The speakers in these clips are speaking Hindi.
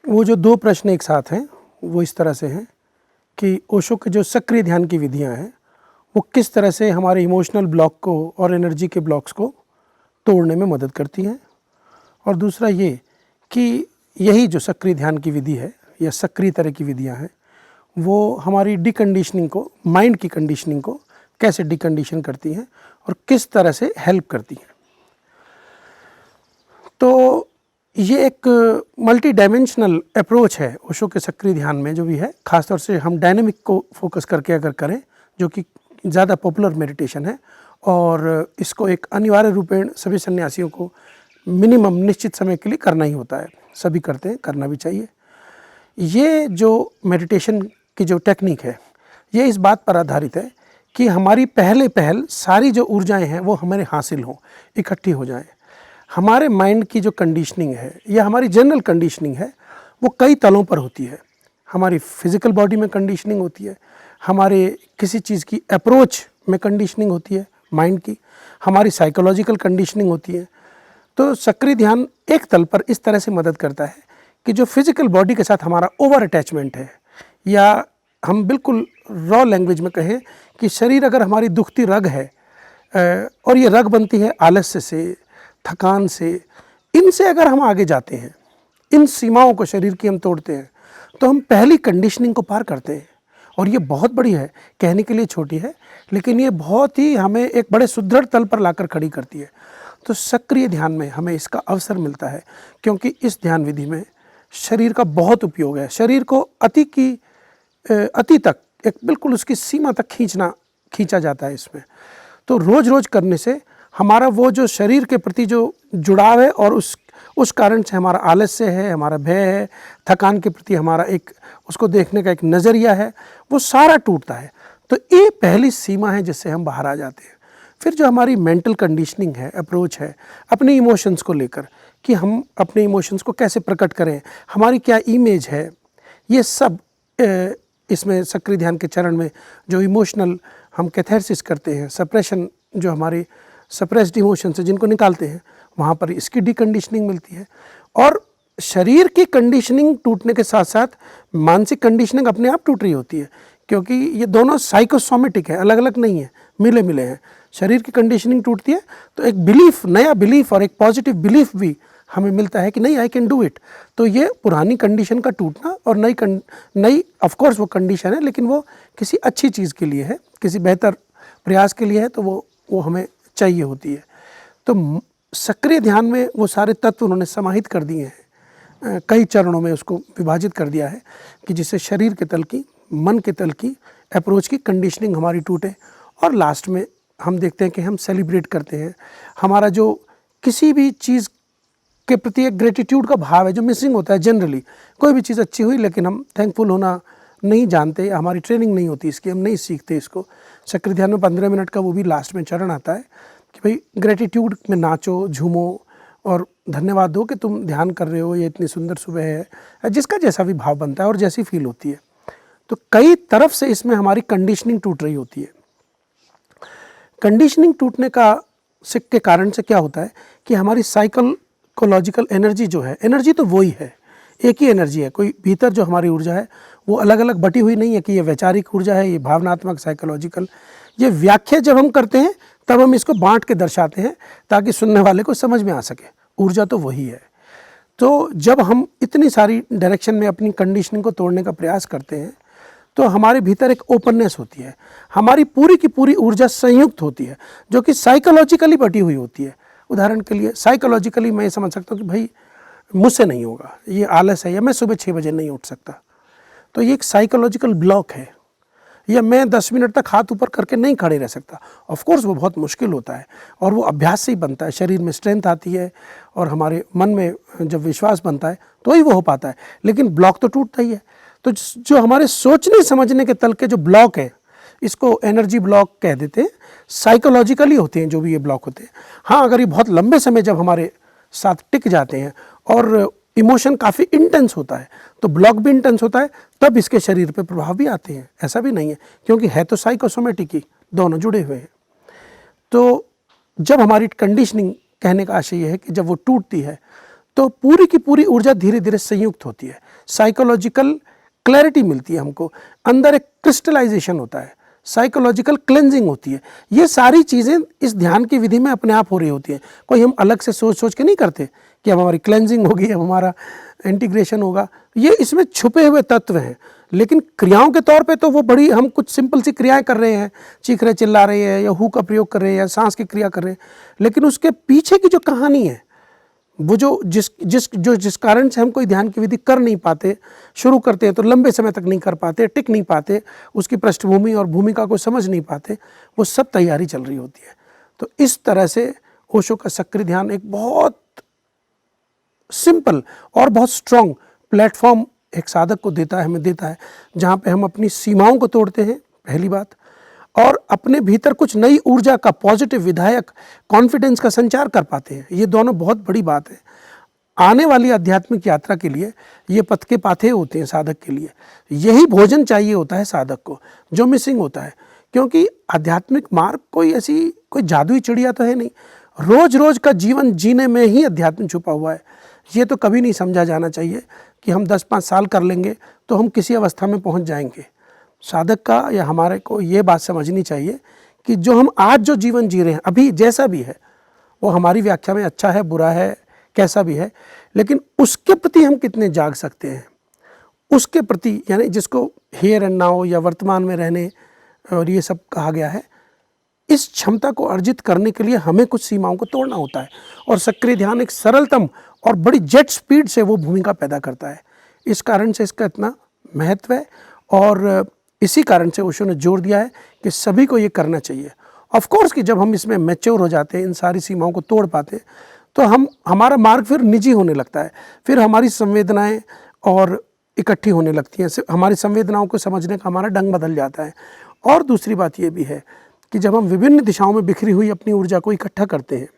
वो जो दो प्रश्न एक साथ हैं वो इस तरह से हैं कि ओशो के जो सक्रिय ध्यान की विधियां हैं वो किस तरह से हमारे इमोशनल ब्लॉक को और एनर्जी के ब्लॉक्स को तोड़ने में मदद करती हैं, और दूसरा ये कि यही जो सक्रिय ध्यान की विधि है या सक्रिय तरह की विधियां हैं वो हमारी डिकंडीशनिंग को, माइंड की कंडीशनिंग को कैसे डिकंडीशन करती हैं और किस तरह से हेल्प करती हैं। तो ये एक मल्टी डायमेंशनल अप्रोच है ओशो के सक्रिय ध्यान में जो भी है, ख़ासतौर से हम डायनेमिक को फोकस करके अगर करें, जो कि ज़्यादा पॉपुलर मेडिटेशन है, और इसको एक अनिवार्य रूपेण सभी सन्यासियों को मिनिमम निश्चित समय के लिए करना ही होता है, सभी करते हैं, करना भी चाहिए। ये जो मेडिटेशन की जो टेक्निक है ये इस बात पर आधारित है कि हमारी पहल सारी जो ऊर्जाएं हैं वो हमारे हासिल हों, इकट्ठी हो जाएं। हमारे माइंड की जो कंडीशनिंग है या हमारी जनरल कंडीशनिंग है वो कई तलों पर होती है। हमारी फिज़िकल बॉडी में कंडीशनिंग होती है, हमारे किसी चीज़ की अप्रोच में कंडीशनिंग होती है माइंड की, हमारी साइकोलॉजिकल कंडीशनिंग होती है। तो सक्रिय ध्यान एक तल पर इस तरह से मदद करता है कि जो फिज़िकल बॉडी के साथ हमारा ओवर अटैचमेंट है, या हम बिल्कुल रॉ लैंग्वेज में कहें कि शरीर अगर हमारी दुखती रग है और ये रग बनती है आलस्य से, थकान से, इनसे अगर हम आगे जाते हैं, इन सीमाओं को शरीर की हम तोड़ते हैं, तो हम पहली कंडीशनिंग को पार करते हैं। और ये बहुत बड़ी है, कहने के लिए छोटी है, लेकिन ये बहुत ही हमें एक बड़े सुदृढ़ तल पर लाकर खड़ी करती है। तो सक्रिय ध्यान में हमें इसका अवसर मिलता है, क्योंकि इस ध्यान विधि में शरीर का बहुत उपयोग है। शरीर को अति तक, एक बिल्कुल उसकी सीमा तक खींचा जाता है इसमें। तो रोज़ रोज़ करने से हमारा वो जो शरीर के प्रति जो जुड़ाव है और उस कारण से हमारा आलस्य है, हमारा भय है, थकान के प्रति हमारा एक उसको देखने का एक नज़रिया है, वो सारा टूटता है। तो ये पहली सीमा है जिससे हम बाहर आ जाते हैं। फिर जो हमारी मेंटल कंडीशनिंग है, अप्रोच है अपने इमोशंस को लेकर, कि हम अपने इमोशंस को कैसे प्रकट करें, हमारी क्या इमेज है, ये सब इसमें सक्रिय ध्यान के चरण में जो इमोशनल हम कैथारसिस करते हैं, सप्रेशन, जो हमारी सप्रेस्ड इमोशंस है जिनको निकालते हैं, वहाँ पर इसकी डिकंडीशनिंग मिलती है। और शरीर की कंडीशनिंग टूटने के साथ साथ मानसिक कंडीशनिंग अपने आप टूट रही होती है, क्योंकि ये दोनों साइकोसोमेटिक है, अलग अलग नहीं है, मिले मिले हैं। शरीर की कंडीशनिंग टूटती है तो एक बिलीफ, नया बिलीफ और एक पॉजिटिव बिलीफ भी हमें मिलता है कि नहीं, आई कैन डू इट। तो ये पुरानी कंडीशन का टूटना और नई ऑफ कोर्स वो कंडीशन है, लेकिन वो किसी अच्छी चीज़ के लिए है, किसी बेहतर प्रयास के लिए है, तो वो हमें चाहिए होती है। तो सक्रिय ध्यान में वो सारे तत्व उन्होंने समाहित कर दिए हैं, कई चरणों में उसको विभाजित कर दिया है कि जिससे शरीर के तल की, मन के तल की अप्रोच की कंडीशनिंग हमारी टूटे। और लास्ट में हम देखते हैं कि हम सेलिब्रेट करते हैं, हमारा जो किसी भी चीज़ के प्रति एक ग्रेटिट्यूड का भाव है जो मिसिंग होता है। जनरली कोई भी चीज़ अच्छी हुई लेकिन हम थैंकफुल होना नहीं जानते, हमारी ट्रेनिंग नहीं होती इसकी, हम नहीं सीखते इसको। सक्रिय ध्यान में 15 मिनट का वो भी लास्ट में चरण आता है कि भाई ग्रेटिट्यूड में नाचो, झूमो और धन्यवाद दो कि तुम ध्यान कर रहे हो, ये इतनी सुंदर सुबह है, जिसका जैसा भी भाव बनता है और जैसी फील होती है। तो कई तरफ से इसमें हमारी कंडीशनिंग टूट रही होती है। कंडीशनिंग टूटने के कारण से क्या होता है कि हमारी साइकोलॉजिकल एनर्जी जो है, एनर्जी तो वही है, एक ही एनर्जी है, कोई भीतर जो हमारी ऊर्जा है वो अलग अलग बटी हुई नहीं है कि ये वैचारिक ऊर्जा है, ये भावनात्मक, साइकोलॉजिकल। ये व्याख्या जब हम करते हैं तब हम इसको बांट के दर्शाते हैं ताकि सुनने वाले को समझ में आ सके, ऊर्जा तो वही है। तो जब हम इतनी सारी डायरेक्शन में अपनी कंडीशनिंग को तोड़ने का प्रयास करते हैं तो हमारे भीतर एक ओपननेस होती है, हमारी पूरी की पूरी ऊर्जा संयुक्त होती है जो कि साइकोलॉजिकली बटी हुई होती है। उदाहरण के लिए साइकोलॉजिकली मैं ये समझ सकता हूँ कि भाई मुझसे नहीं होगा, ये आलस है, या मैं सुबह 6 बजे नहीं उठ सकता, तो ये एक साइकोलॉजिकल ब्लॉक है। या मैं 10 मिनट तक हाथ ऊपर करके नहीं खड़े रह सकता। ऑफ कोर्स वो बहुत मुश्किल होता है और वो अभ्यास से ही बनता है, शरीर में स्ट्रेंथ आती है और हमारे मन में जब विश्वास बनता है तो ही वो हो पाता है, लेकिन ब्लॉक तो टूटता ही है। तो जो हमारे सोचने समझने के तल के जो ब्लॉक है, इसको एनर्जी ब्लॉक कह देते हैं, साइकोलॉजिकली होते हैं जो भी ये ब्लॉक होते हैं। हाँ, अगर ये बहुत लंबे समय जब हमारे साथ टिक जाते हैं और इमोशन काफ़ी इंटेंस होता है तो ब्लॉक भी इंटेंस होता है, तब इसके शरीर पे प्रभाव भी आते हैं। ऐसा भी नहीं है, क्योंकि है तो साइकोसोमेटिक ही, दोनों जुड़े हुए हैं। तो जब हमारी कंडीशनिंग, कहने का आशय यह है कि जब वो टूटती है तो पूरी की पूरी ऊर्जा धीरे धीरे संयुक्त होती है। साइकोलॉजिकल क्लैरिटी मिलती है हमको, अंदर एक क्रिस्टलाइजेशन होता है, साइकोलॉजिकल क्लेंजिंग होती है। ये सारी चीज़ें इस ध्यान की विधि में अपने आप हो रही होती हैं। कोई हम अलग से सोच सोच के नहीं करते कि अब हमारी क्लेंजिंग होगी, अब हमारा इंटीग्रेशन होगा। ये इसमें छुपे हुए तत्व हैं, लेकिन क्रियाओं के तौर पे तो वो बड़ी, हम कुछ सिंपल सी क्रियाएं कर रहे हैं, चीख रहे चिल्ला रहे हैं या हु का प्रयोग कर रहे हैं या सांस की क्रिया कर रहे हैं, लेकिन उसके पीछे की जो कहानी है, वो जिस कारण से हम कोई ध्यान की विधि कर नहीं पाते, शुरू करते हैं तो लंबे समय तक नहीं कर पाते, टिक नहीं पाते, उसकी पृष्ठभूमि और भूमिका को समझ नहीं पाते, वो सब तैयारी चल रही होती है। तो इस तरह से ओशो का सक्रिय ध्यान एक बहुत सिंपल और बहुत स्ट्रॉन्ग प्लेटफॉर्म एक साधक को देता है, हमें देता है, जहाँ पे हम अपनी सीमाओं को तोड़ते हैं, पहली बात, और अपने भीतर कुछ नई ऊर्जा का, पॉजिटिव विधायक कॉन्फिडेंस का संचार कर पाते हैं। ये दोनों बहुत बड़ी बात है। आने वाली आध्यात्मिक यात्रा के लिए ये पथ के पाथे होते हैं साधक के लिए। यही भोजन चाहिए होता है साधक को, जो मिसिंग होता है, क्योंकि आध्यात्मिक मार्ग कोई जादुई चिड़िया तो है नहीं। रोज रोज का जीवन जीने में ही अध्यात्म छुपा हुआ है। ये तो कभी नहीं समझा जाना चाहिए कि हम 10-5 साल कर लेंगे तो हम किसी अवस्था में पहुंच जाएंगे। साधक का या हमारे को ये बात समझनी चाहिए कि जो हम आज जो जीवन जी रहे हैं, अभी जैसा भी है, वो हमारी व्याख्या में अच्छा है, बुरा है, कैसा भी है, लेकिन उसके प्रति हम कितने जाग सकते हैं, उसके प्रति, यानी जिसको हियर एंड नाउ या वर्तमान में रहने और ये सब कहा गया है, इस क्षमता को अर्जित करने के लिए हमें कुछ सीमाओं को तोड़ना होता है। और सक्रिय ध्यान एक सरलतम और बड़ी जेट स्पीड से वो भूमिका पैदा करता है। इस कारण से इसका इतना महत्व है, और इसी कारण से ओशो ने जोर दिया है कि सभी को ये करना चाहिए। ऑफ कोर्स कि जब हम इसमें मैच्योर हो जाते हैं, इन सारी सीमाओं को तोड़ पाते हैं, तो हमारा मार्ग फिर निजी होने लगता है। फिर हमारी संवेदनाएं और इकट्ठी होने लगती हैं, हमारी संवेदनाओं को समझने का हमारा ढंग बदल जाता है। और दूसरी बात ये भी है कि जब हम विभिन्न दिशाओं में बिखरी हुई अपनी ऊर्जा को इकट्ठा करते हैं,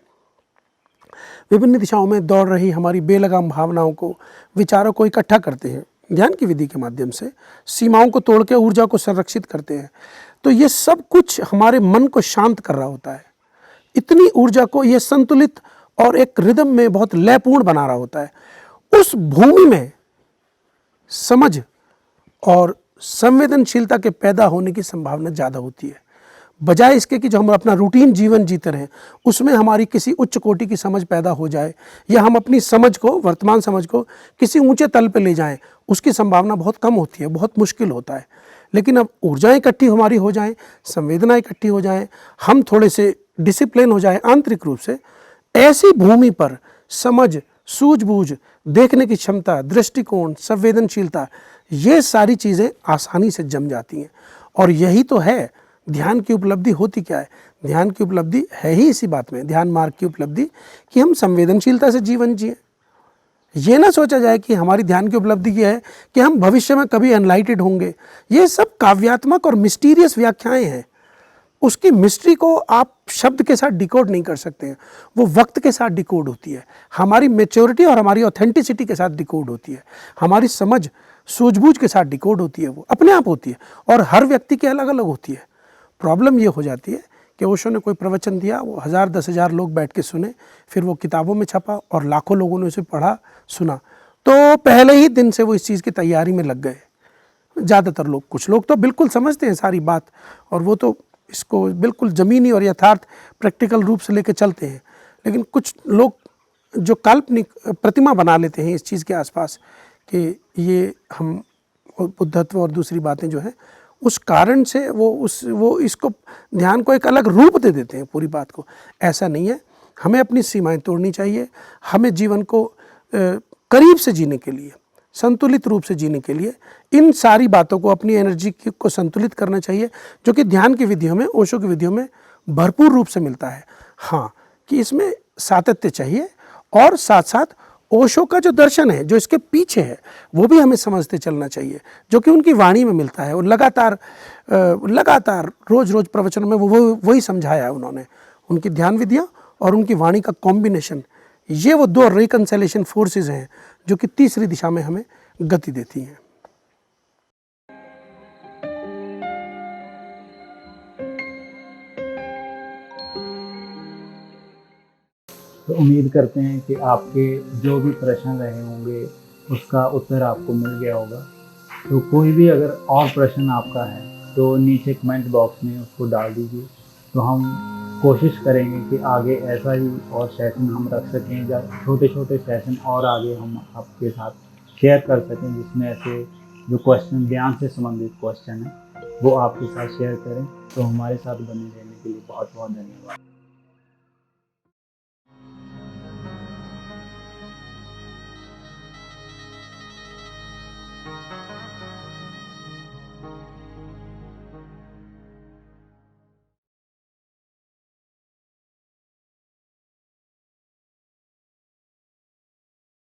विभिन्न दिशाओं में दौड़ रही हमारी बेलगाम भावनाओं को, विचारों को इकट्ठा करते हैं ध्यान की विधि के माध्यम से, सीमाओं को तोड़ के ऊर्जा को संरक्षित करते हैं, तो ये सब कुछ हमारे मन को शांत कर रहा होता है। इतनी ऊर्जा को ये संतुलित और एक रिदम में बहुत लयपूर्ण बना रहा होता है। उस भूमि में समझ और संवेदनशीलता के पैदा होने की संभावना ज़्यादा होती है, बजाय इसके कि जो हम अपना रूटीन जीवन जीते रहें, उसमें हमारी किसी उच्च कोटि की समझ पैदा हो जाए, या हम अपनी समझ को, वर्तमान समझ को किसी ऊंचे तल पे ले जाएं, उसकी संभावना बहुत कम होती है, बहुत मुश्किल होता है। लेकिन अब ऊर्जाएं इकट्ठी हमारी हो जाएं, संवेदना इकट्ठी हो जाएं, हम थोड़े से डिसिप्लिन हो जाएं आंतरिक रूप से, ऐसी भूमि पर समझ, सूझबूझ, देखने की क्षमता, दृष्टिकोण, संवेदनशीलता, ये सारी चीज़ें आसानी से जम जाती हैं। और यही तो है ध्यान की उपलब्धि। होती क्या है? ध्यान की उपलब्धि है ही इसी बात में, ध्यान मार्ग की उपलब्धि, कि हम संवेदनशीलता से जीवन जिए। ये ना सोचा जाए कि हमारी ध्यान की उपलब्धि ये है कि हम भविष्य में कभी एनलाइटेड होंगे। ये सब काव्यात्मक और मिस्टीरियस व्याख्याएं हैं। उसकी मिस्ट्री को आप शब्द के साथ डिकोड नहीं कर सकते हैं, वो वक्त के साथ डिकोड होती है, हमारी मैच्योरिटी और हमारी ऑथेंटिसिटी के साथ डिकोड होती है, हमारी समझ सूझबूझ के साथ डिकोड होती है, वो अपने आप होती है, और हर व्यक्ति की अलग अलग होती है। प्रॉब्लम ये हो जाती है कि ओशो ने कोई प्रवचन दिया, वो 1000-10,000 लोग बैठ के सुने, फिर वो किताबों में छपा और लाखों लोगों ने उसे पढ़ा, सुना, तो पहले ही दिन से वो इस चीज़ की तैयारी में लग गए ज़्यादातर लोग। कुछ लोग तो बिल्कुल समझते हैं सारी बात, और वो तो इसको बिल्कुल ज़मीनी और यथार्थ प्रैक्टिकल रूप से लेके चलते हैं, लेकिन कुछ लोग जो काल्पनिक प्रतिमा बना लेते हैं इस चीज़ के आसपास कि ये हम बुद्धत्व और दूसरी बातें जो हैं, उस कारण से वो इसको ध्यान को एक अलग रूप दे देते हैं पूरी बात को। ऐसा नहीं है, हमें अपनी सीमाएं तोड़नी चाहिए। हमें जीवन को करीब से जीने के लिए, संतुलित रूप से जीने के लिए इन सारी बातों को, अपनी एनर्जी को संतुलित करना चाहिए, जो कि ध्यान की विधियों में, ओशो की विधियों में भरपूर रूप से मिलता है। हाँ, कि इसमें सातत्य चाहिए, और साथ साथ ओशो का जो दर्शन है, जो इसके पीछे है, वो भी हमें समझते चलना चाहिए, जो कि उनकी वाणी में मिलता है। और लगातार रोज रोज प्रवचनों में वही समझाया है उन्होंने। उनकी ध्यान विधियाँ और उनकी वाणी का कॉम्बिनेशन, ये वो दो रिकंसिलिएशन फोर्सेस हैं जो कि तीसरी दिशा में हमें गति देती हैं। तो उम्मीद करते हैं कि आपके जो भी प्रश्न रहे होंगे उसका उत्तर आपको मिल गया होगा। तो कोई भी अगर और प्रश्न आपका है तो नीचे कमेंट बॉक्स में उसको डाल दीजिए। तो हम कोशिश करेंगे कि आगे ऐसा ही और सेशन हम रख सकें, या छोटे छोटे सेशन और आगे हम आपके साथ शेयर कर सकें, जिसमें ऐसे जो क्वेश्चन, ज्ञान से संबंधित क्वेश्चन है वो आपके साथ शेयर करें। तो हमारे साथ बने रहने के लिए बहुत बहुत धन्यवाद।